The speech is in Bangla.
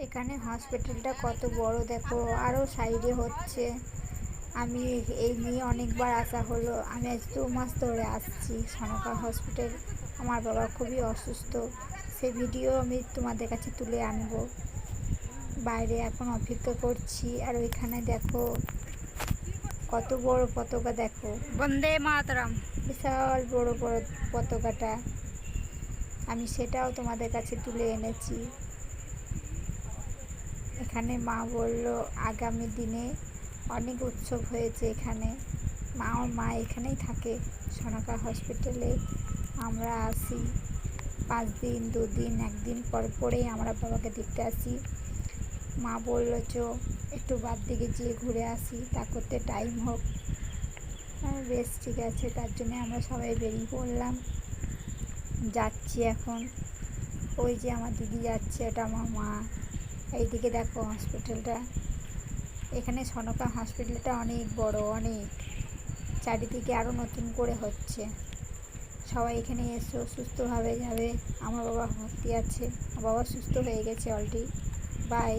এখানে হসপিটালটা কত বড় দেখো, আরও সাইডে হচ্ছে। আমি এই নিয়ে অনেকবার আসা হলো। আমি আজ 2 মাস ধরে আসছি সনকা হসপিটাল। আমার বাবা খুবই অসুস্থ, সে ভিডিও আমি তোমাদের কাছে তুলে আনবো। বাইরে এখন অপেক্ষা করছি। আর ওইখানে দেখো কত বড় পতাকা, দেখো বন্দে মাতরম, বিশাল বড় বড় পতাকাটা। আমি সেটাও তোমাদের কাছে তুলে এনেছি। এখানে মা বলল আগামী দিনে অনেক উৎসব হয়েছে এখানে। মা এখানেই থাকে সনকা হসপিটালে। আমরা আসি 5 দিন 2 দিন 1 দিন পর পরেই আমরা বাবাকে দেখতে আসি। মা বলল চো একটু বাদ দিকে গিয়ে ঘুরে আসি, তা করতে টাইম হোক। বেশ ঠিক আছে, তার জন্য আমরা সবাই বেরিয়ে পড়লাম। যাচ্ছি এখন। ওই যে আমার দিদি যাচ্ছে, এটা আমার মা। এইদিকে দেখো হসপিটালটা। এখানে সনকা হসপিটালটা অনেক বড়, অনেক। চারিদিকে আরও নতুন করে হচ্ছে। সবাই এখানে এসো, সুস্থভাবে যাবে। আমার বাবা ভর্তি আছে, আমার বাবা সুস্থ হয়ে গেছে অলরেডি। বাই।